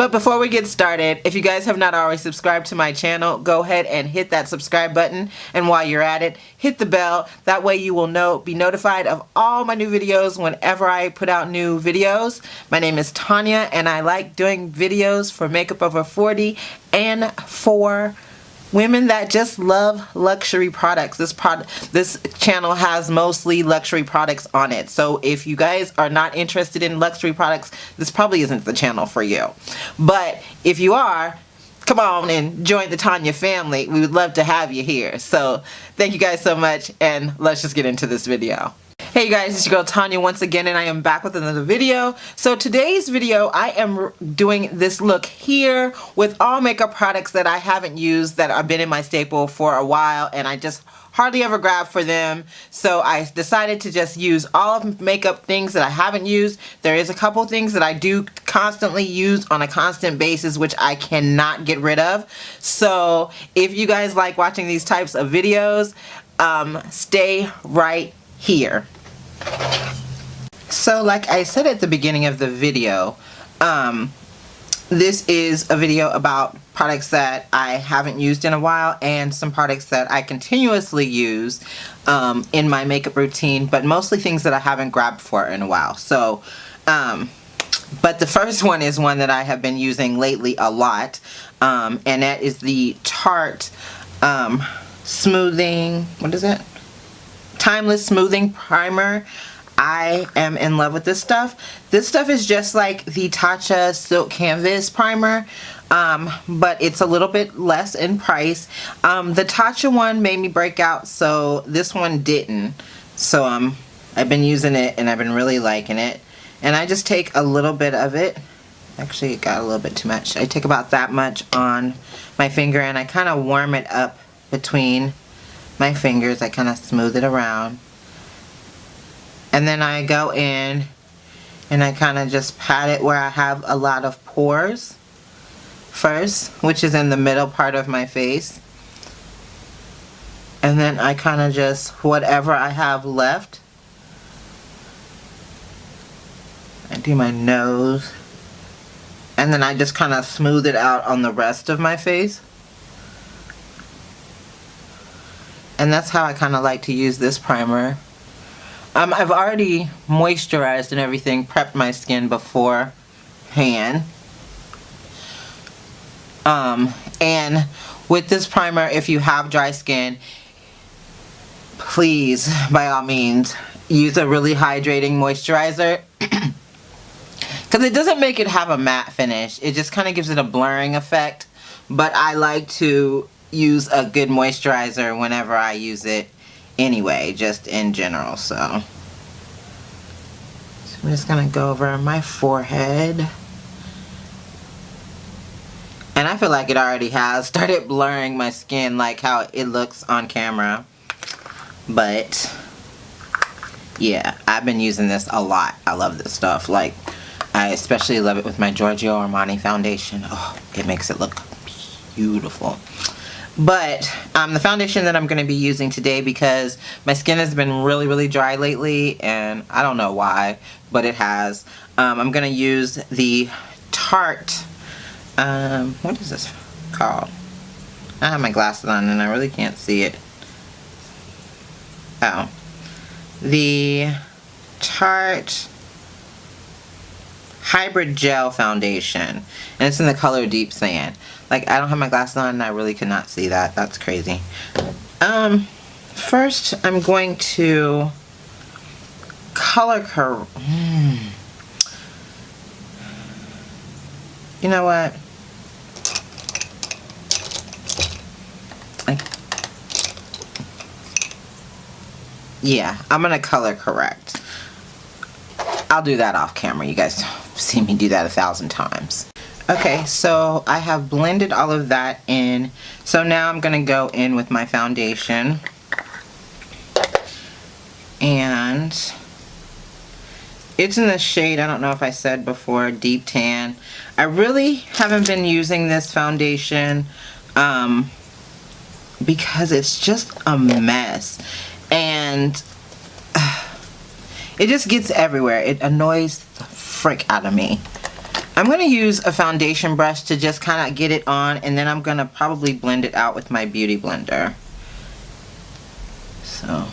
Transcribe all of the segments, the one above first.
But before we get started, if you guys have not already subscribed to my channel, go ahead and hit that subscribe button, and while you're at it, hit the bell. That way you will be notified of all my new videos whenever I put out new videos. My name is Tonia, and I like doing videos for makeup over 40 and for women that just love luxury products. This channel has mostly luxury products on it. So if you guys are not interested in luxury products, this probably isn't the channel for you. But if you are, come on and join the Tonia family. We would love to have you here. So thank you guys so much, and let's just get into this video. Hey guys, it's your girl Tonia once again, and I am back with another video. So today's video, I am doing this look here with all makeup products that I haven't used, that have been in my staple for a while, and I just hardly ever grab for them. So I decided to just use all of makeup things that I haven't used. There is a couple things that I do constantly use on a constant basis, which I cannot get rid of. So if you guys like watching these types of videos, stay right here. So like I said at the beginning of the video, this is a video about products that I haven't used in a while and some products that I continuously use in my makeup routine, but mostly things that I haven't grabbed for in a while. So, but the first one is one that I have been using lately a lot, and that is the Tarte Smoothing, what is it? Timeless Smoothing Primer. I am in love with this stuff. This stuff is just like the Tatcha Silk Canvas Primer, but it's a little bit less in price. The Tatcha one made me break out, so this one didn't. So I've been using it and I've been really liking it. And I just take a little bit of it. Actually, it got a little bit too much. I take about that much on my finger, and I kind of warm it up between my fingers. I kind of smooth it around, and then I go in and I kind of just pat it where I have a lot of pores first, which is in the middle part of my face, and then I kind of just, whatever I have left, I do my nose, and then I just kind of smooth it out on the rest of my face. And that's how I kind of like to use this primer. I've already moisturized and everything, prepped my skin beforehand. And with this primer, if you have dry skin, please, by all means, use a really hydrating moisturizer. Because it doesn't make it have a matte finish. It just kind of gives it a blurring effect. But I like to use a good moisturizer whenever I use it anyway, just in general. So I'm just gonna go over my forehead, and I feel like it already has started blurring my skin like how it looks on camera. But yeah, I've been using this a lot. I love this stuff. Like, I especially love it with my Giorgio Armani foundation. Oh, it makes it look beautiful. But the foundation that I'm going to be using today, because my skin has been really dry lately, and I don't know why, but it has. I'm going to use the Tarte, what is this called? I have my glasses on and I really can't see it. Oh, the Tarte Hybrid Gel Foundation, and it's in the color Deep Sand. Like, I don't have my glasses on and I really could not see that. That's crazy. First I'm going to color correct. You know what? Yeah, I'm gonna color correct. I'll do that off camera. You guys see me do that 1,000 times. Okay, so I have blended all of that in. So now I'm going to go in with my foundation. And it's in the shade, I don't know if I said before, Deep Tan. I really haven't been using this foundation because it's just a mess. And it just gets everywhere. It annoys the frick out of me. I'm going to use a foundation brush to just kind of get it on, and then I'm going to probably blend it out with my beauty blender. So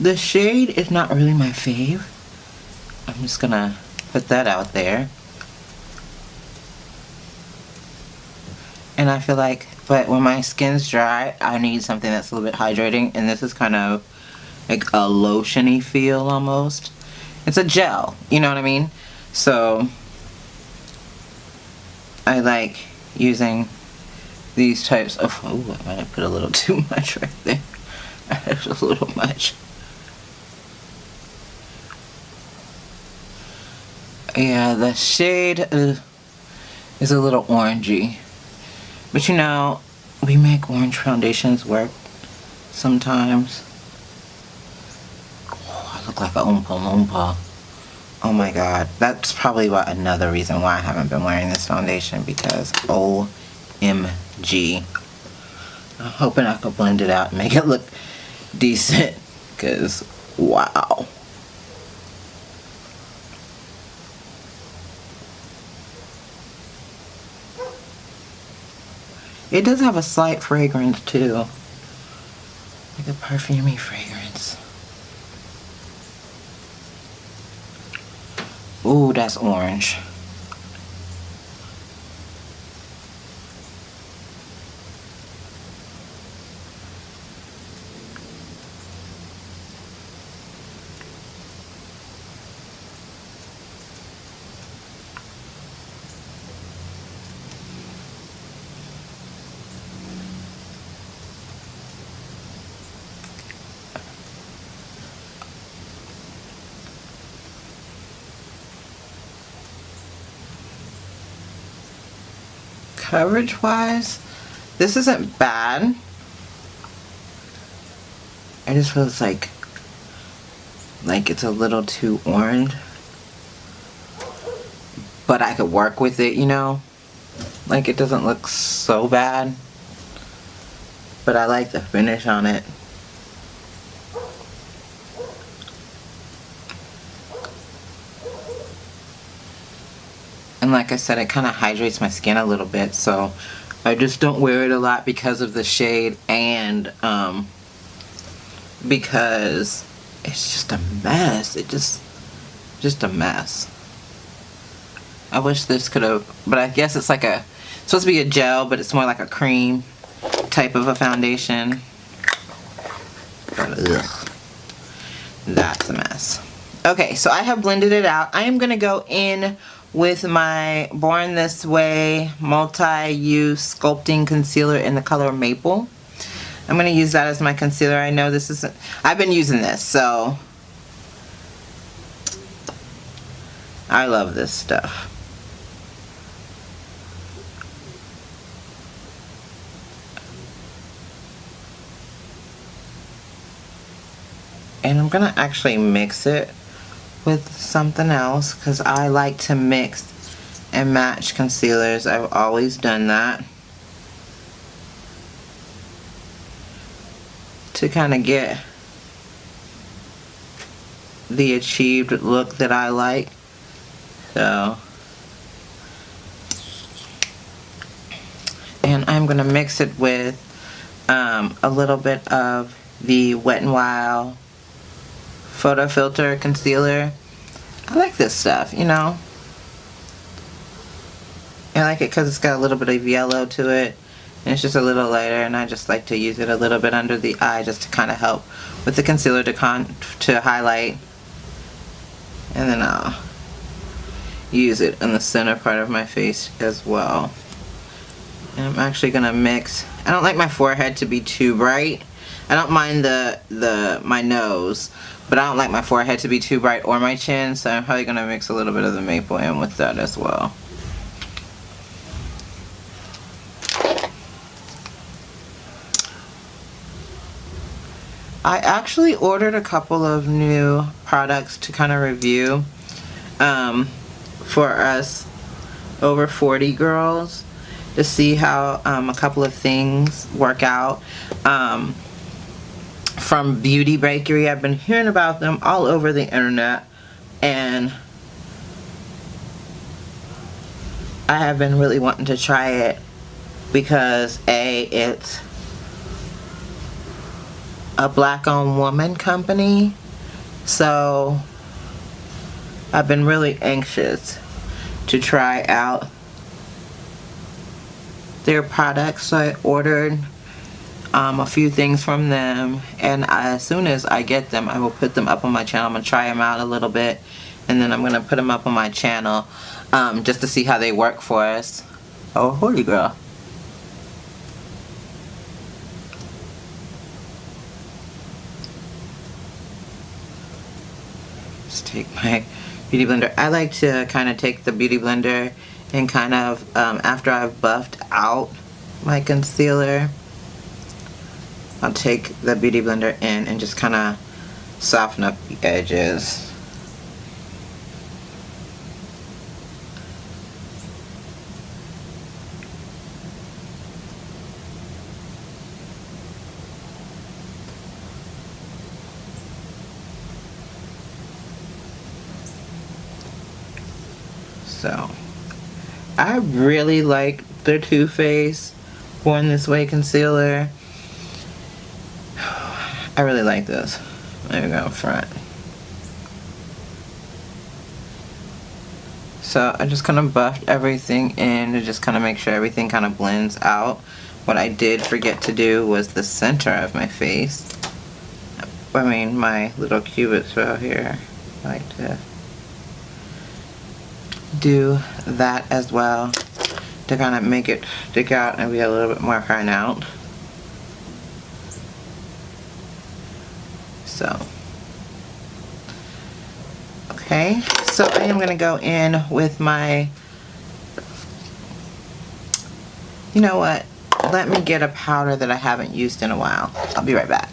the shade is not really my fave. I'm just going to put that out there. And I feel like, but when my skin's dry, I need something that's a little bit hydrating, and this is kind of like a lotiony feel almost. It's a gel, you know what I mean? So I like using these types of, oh, I might have put a little too much right there. That's a little much. Yeah, the shade is a little orangey. But you know, we make orange foundations work sometimes. Oh, I look like a Oompa Loompa. Oh my god. That's probably another reason why I haven't been wearing this foundation, because OMG. I'm hoping I can blend it out and make it look decent, because wow. It does have a slight fragrance too, like a perfumey fragrance. Ooh, that's orange. Coverage wise, this isn't bad. I just feels like it's a little too orange, but I could work with it, you know, like it doesn't look so bad, but I like the finish on it. And like I said, it kind of hydrates my skin a little bit, so I just don't wear it a lot because of the shade, and because it's just a mess. It just a mess. I wish this could have, but I guess it's like it's supposed to be a gel, but it's more like a cream type of a foundation. But ugh, that's a mess. Okay, so I have blended it out. I am gonna go in with my Born This Way multi-use sculpting concealer in the color Maple. I'm going to use that as my concealer. I know this isn't, I've been using this, so I love this stuff. And I'm going to actually mix it with something else, because I like to mix and match concealers. I've always done that to kind of get the achieved look that I like. So, and I'm going to mix it with a little bit of the Wet n Wild Photo Filter Concealer. I like this stuff, you know. I like it because it's got a little bit of yellow to it, and it's just a little lighter, and I just like to use it a little bit under the eye just to kind of help with the concealer to highlight. And then I'll use it in the center part of my face as well. And I'm actually gonna mix. I don't like my forehead to be too bright. I don't mind my nose, but I don't like my forehead to be too bright, or my chin, so I'm probably gonna mix a little bit of the Maple in with that as well. I actually ordered a couple of new products to kind of review for us over 40 girls to see how a couple of things work out. from Beauty Bakery. I've been hearing about them all over the internet, and I have been really wanting to try it because A, it's a black-owned woman company, so I've been really anxious to try out their products. So I ordered a few things from them, and as soon as I get them, I will put them up on my channel. I'm going to try them out a little bit, and then I'm going to put them up on my channel just to see how they work for us. Oh, holy girl. Just take my beauty blender. I like to kind of take the beauty blender and kind of, after I've buffed out my concealer, I'll take the beauty blender in and just kind of soften up the edges. So, I really like the Too Faced Born This Way concealer. I really like this. There we go, up front. So I just kind of buffed everything in to just kind of make sure everything kind of blends out. What I did forget to do was the center of my face. I mean, my little cubits right here. I like to do that as well to kind of make it stick out and be a little bit more pronounced. So, okay, so I am going to go in with my, you know what, let me get a powder that I haven't used in a while. I'll be right back.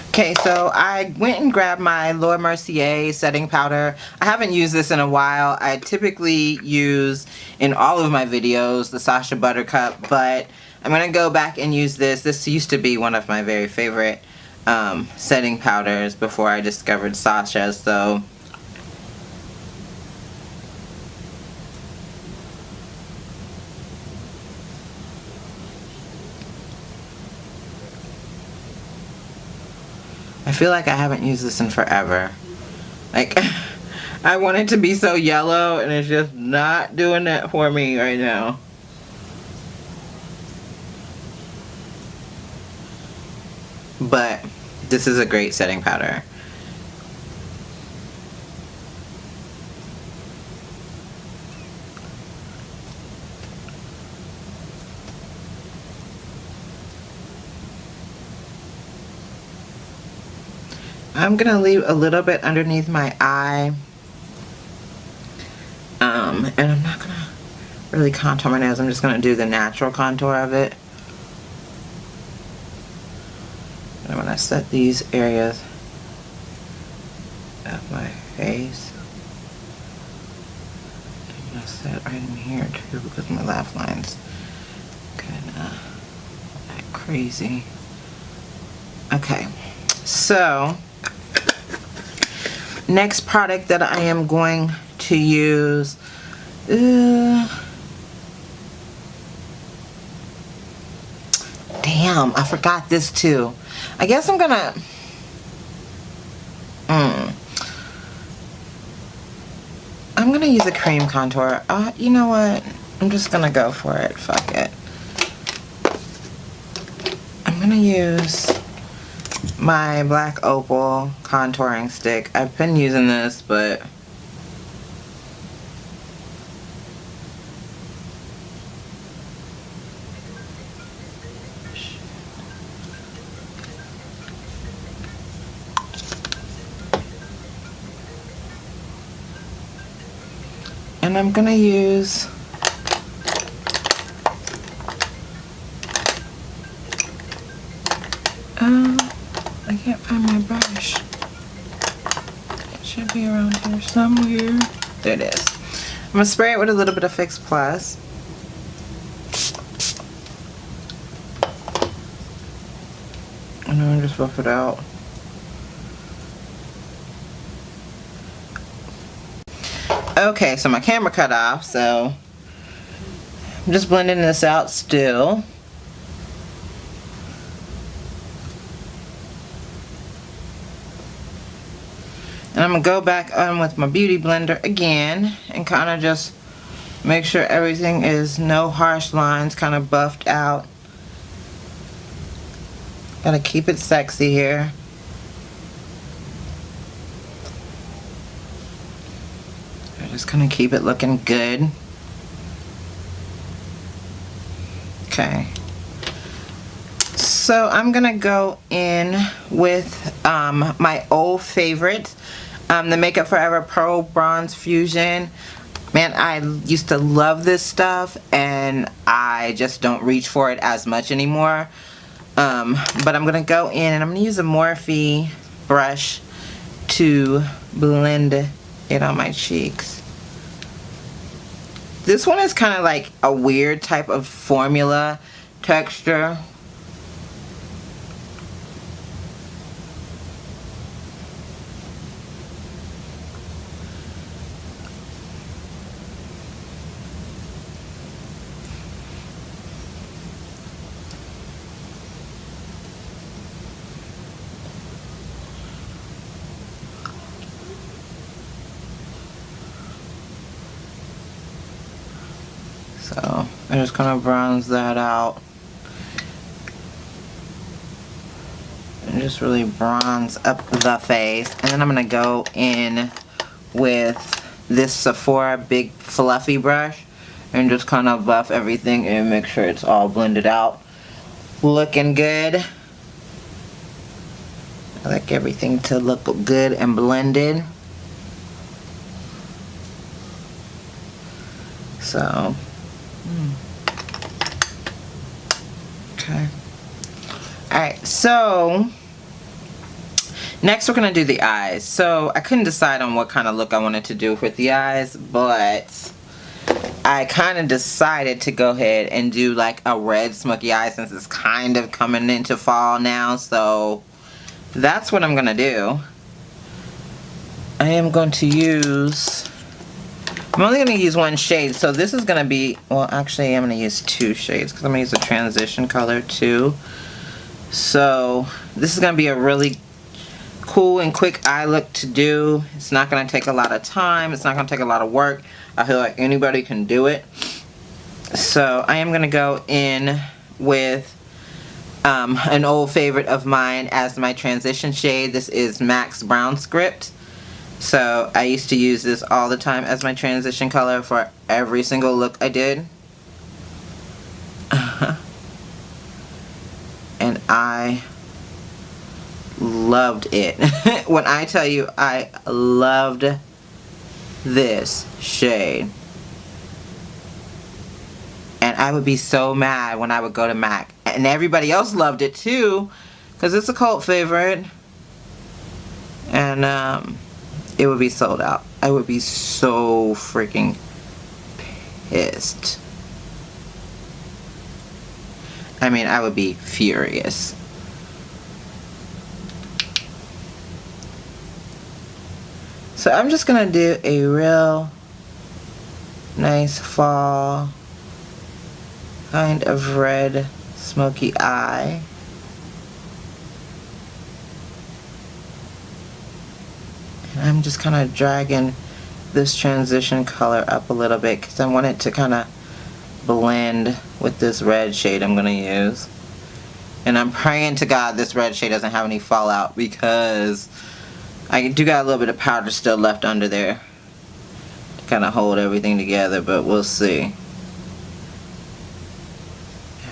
Okay, so I went and grabbed my Laura Mercier setting powder. I haven't used this in a while. I typically use in all of my videos the Sacha Buttercup, but I'm going to go back and use this. This used to be one of my very favorite setting powders before I discovered Sacha, so I feel like I haven't used this in forever. Like, I want it to be so yellow, and it's just not doing that for me right now. But this is a great setting powder. I'm going to leave a little bit underneath my eye. And I'm not going to really contour my nose. I'm just going to do the natural contour of it. And I'm going to set these areas of my face. I'm going to set right in here too because my laugh line's kind of crazy. Okay, so next product that I am going to use, damn, I forgot this too. I guess I'm gonna, I'm gonna use a cream contour. You know what? I'm just gonna go for it. Fuck it. I'm gonna use my Black Opal contouring stick. I've been using this, but and I'm gonna use I can't find my brush. It should be around here somewhere. There it is. I'm gonna spray it with a little bit of Fix Plus. And I'm And just buff it out. Okay, so my camera cut off, so I'm just blending this out still. And I'm going to go back on with my beauty blender again and kind of just make sure everything is no harsh lines, kind of buffed out. Gotta keep it sexy here. I just kind of keep it looking good. Okay. So I'm gonna go in with my old favorite, the Makeup Forever Pro Bronze Fusion. Man, I used to love this stuff and I just don't reach for it as much anymore. But I'm gonna go in and I'm gonna use a Morphe brush to blend it on my cheeks. This one is kind of like a weird type of formula texture. So I'm just gonna bronze that out and just really bronze up the face, and then I'm gonna go in with this Sephora big fluffy brush and just kind of buff everything and make sure it's all blended out, looking good. I like everything to look good and blended. So okay. Alright, so next we're going to do the eyes. So I couldn't decide on what kind of look I wanted to do with the eyes, but I kind of decided to go ahead and do like a red smoky eye since it's kind of coming into fall now. So that's what I'm going to do. I am going to use... I'm only going to use one shade, so this is going to be, well actually I'm going to use two shades because I'm going to use a transition color too. So this is going to be a really cool and quick eye look to do. It's not going to take a lot of time, it's not going to take a lot of work. I feel like anybody can do it. So I am going to go in with an old favorite of mine as my transition shade. This is MAC's Brown Script. So I used to use this all the time as my transition color for every single look I did. And I loved it. When I tell you I loved this shade. And I would be so mad when I would go to MAC. And everybody else loved it too, because it's a cult favorite. And it would be sold out. I would be so freaking pissed. I mean, I would be furious. So I'm just gonna do a real nice fall kind of red smoky eye. And I'm just kind of dragging this transition color up a little bit because I want it to kind of blend with this red shade I'm going to use. And I'm praying to God this red shade doesn't have any fallout because I do got a little bit of powder still left under there to kind of hold everything together, but we'll see.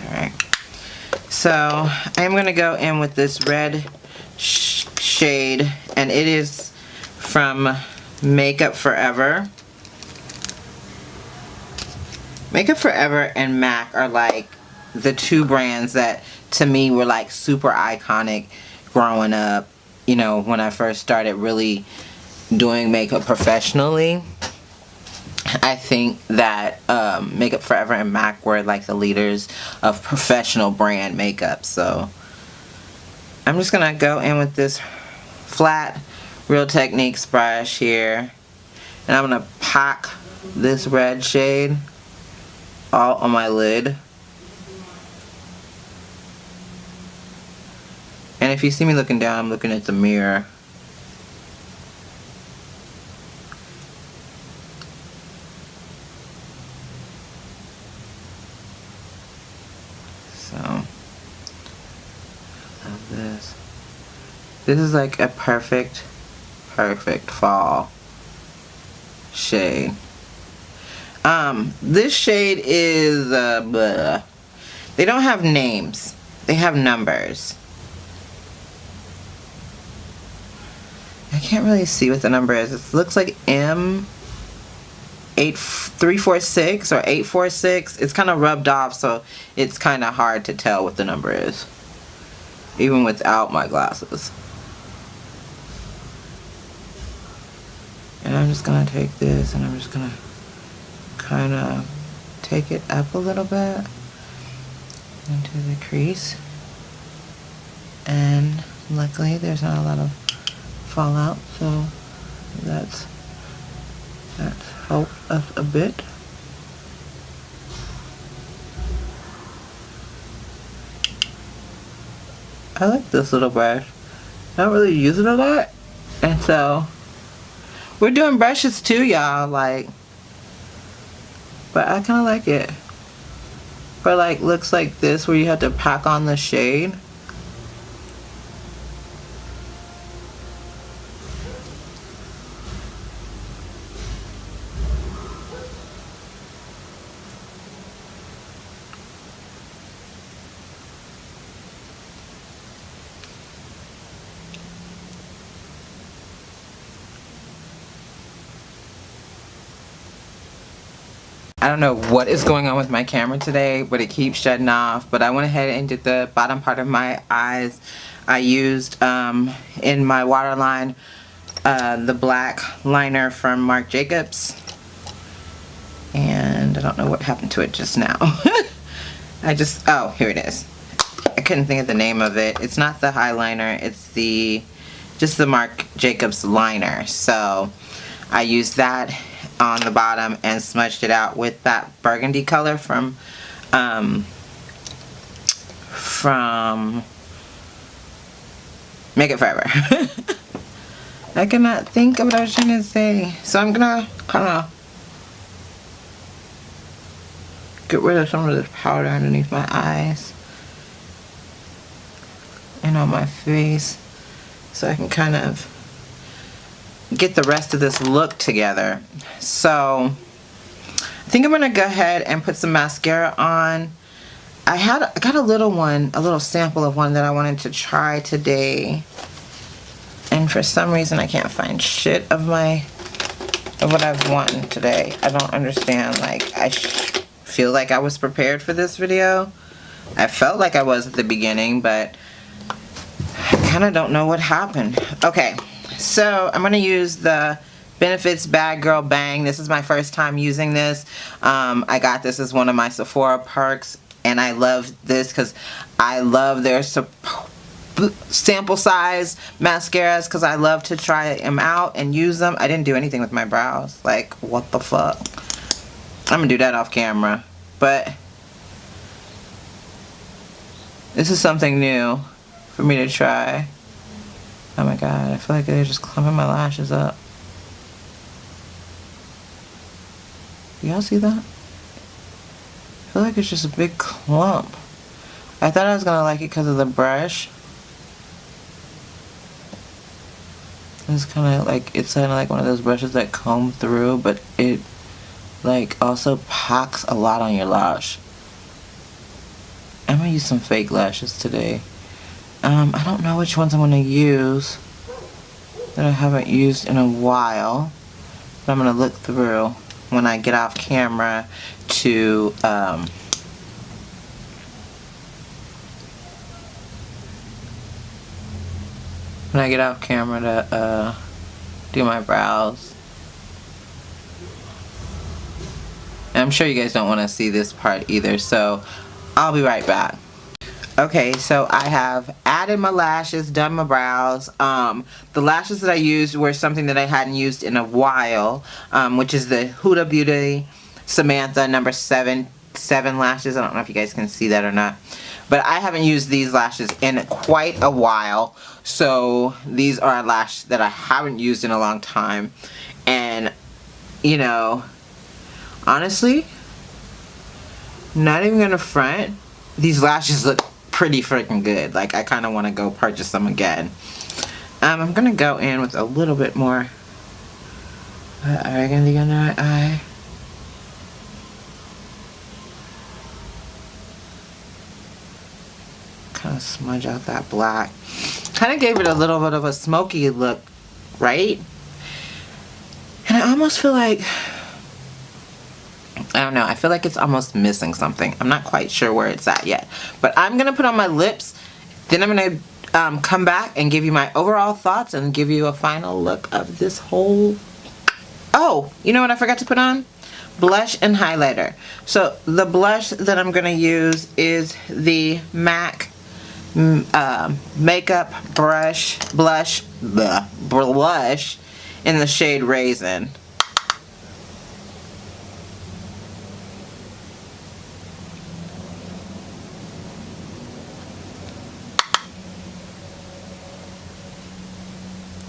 Alright. So I'm going to go in with this red shade, and it is from Makeup Forever. Makeup Forever and MAC are like the two brands that to me were like super iconic growing up, you know, when I first started really doing makeup professionally. I think that Makeup Forever and MAC were like the leaders of professional brand makeup. So I'm just gonna go in with this flat Real Techniques brush here, and I'm gonna pack this red shade all on my lid. And if you see me looking down, I'm looking at the mirror. So, love this. This is like a perfect fall shade. This shade is, blah. They don't have names. They have numbers. I can't really see what the number is. It looks like M8346 or 846. It's kind of rubbed off, so it's kind of hard to tell what the number is, even without my glasses. And I'm just gonna take this and I'm just gonna kind of take it up a little bit into the crease. And luckily there's not a lot of fallout, so that's helped us a bit. I like this little brush. I don't really use it a lot, and so we're doing brushes too, y'all, like, but I kind of like it for like looks like this where you have to pack on the shade. I don't know what is going on with my camera today, but it keeps shutting off. But I went ahead and did the bottom part of my eyes. I used in my waterline the black liner from Marc Jacobs, and I don't know what happened to it just now. Oh, here it is. I couldn't think of the name of it. It's not the highliner, it's just the Marc Jacobs liner. So I used that on the bottom and smudged it out with that burgundy color from Make It Forever. I cannot think of what I was trying to say. So I'm gonna kind of get rid of some of this powder underneath my eyes and on my face, so I can kind of get the rest of this look together. So I think I'm gonna go ahead and put some mascara on. I got a little sample of one that I wanted to try today, and for some reason I can't find shit of what I've won today. I don't understand. Like, I feel like I was prepared for this video. I felt like I was at the beginning, but I kind of don't know what happened. Okay. So I'm going to use the Benefits Bad Girl Bang. This is my first time using this. I got this as one of my Sephora perks, and I love this because I love their sample size mascaras, because I love to try them out and use them. I didn't do anything with my brows. Like, what the fuck? I'm going to do that off camera. But this is something new for me to try. Oh my god, I feel like they're just clumping my lashes up. Y'all see that? I feel like it's just a big clump. I thought I was gonna like it because of the brush. It's kind of like, it's kind of like one of those brushes that comb through, but it like also packs a lot on your lash. I'm gonna use some fake lashes today. I don't know which ones I'm going to use that I haven't used in a while, but I'm going to look through when I get off camera to do my brows. And I'm sure you guys don't want to see this part either, so I'll be right back. Okay, so I have added my lashes, done my brows. The lashes that I used were something that I hadn't used in a while, which is the Huda Beauty Samantha number 7 lashes. I don't know if you guys can see that or not, but I haven't used these lashes in quite a while. So these are lashes that I haven't used in a long time, and you know, honestly, not even gonna front, these lashes look pretty freaking good. Like, I kind of want to go purchase them again. I'm gonna go in with a little bit more organdy under my eye. Kind of smudge out that black. Kind of gave it a little bit of a smoky look, right? And I almost feel like, I don't know, I feel like it's almost missing something. I'm not quite sure where it's at yet. But I'm going to put on my lips, then I'm going to come back and give you my overall thoughts and give you a final look of this whole... Oh, you know what I forgot to put on? Blush and highlighter. So the blush that I'm going to use is the MAC Makeup Blush in the shade Raisin.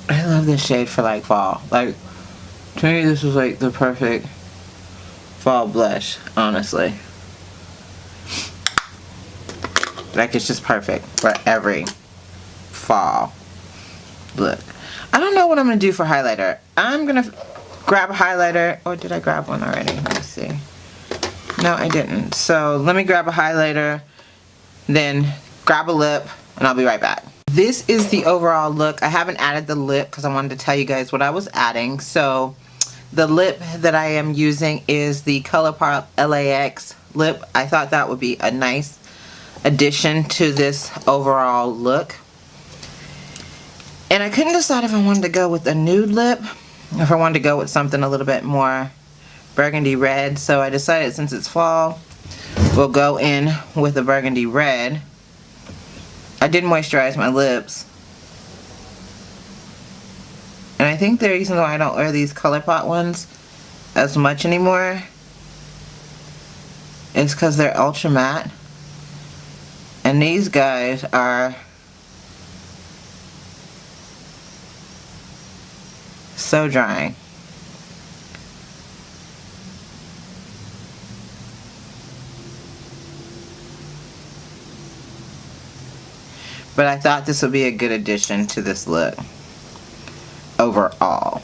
I love this shade for like fall. Like, to me this was like the perfect fall blush, honestly. Like, it's just perfect for every fall look. I don't know what I'm going to do for highlighter. I'm going to grab a highlighter. Or did I grab one already? Let me see. No, I didn't. So let me grab a highlighter, then grab a lip, and I'll be right back. This is the overall look. I haven't added the lip because I wanted to tell you guys what I was adding. So the lip that I am using is the ColourPop LAX lip. I thought that would be a nice addition to this overall look. And I couldn't decide if I wanted to go with a nude lip or if I wanted to go with something a little bit more burgundy red. So I decided, since it's fall, we'll go in with a burgundy red. I did moisturize my lips, and I think the reason why I don't wear these ColourPop ones as much anymore is because they're ultra matte, and these guys are so drying. But I thought this would be a good addition to this look overall.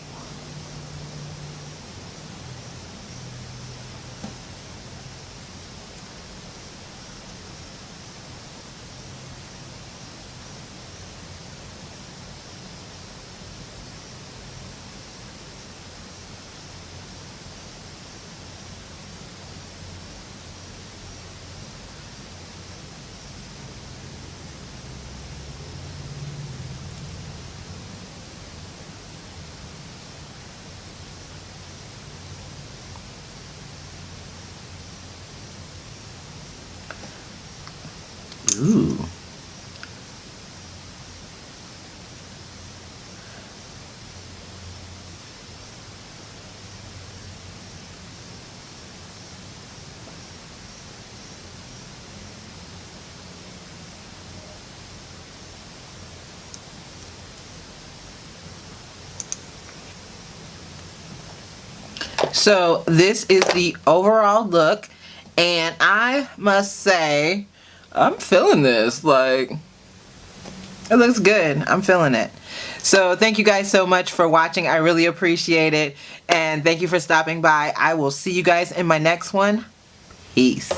Ooh. So this is the overall look, and I must say, I'm feeling this. Like, it looks good. I'm feeling it. So thank you guys so much for watching. I really appreciate it, and thank you for stopping by. I will see you guys in my next one. Peace.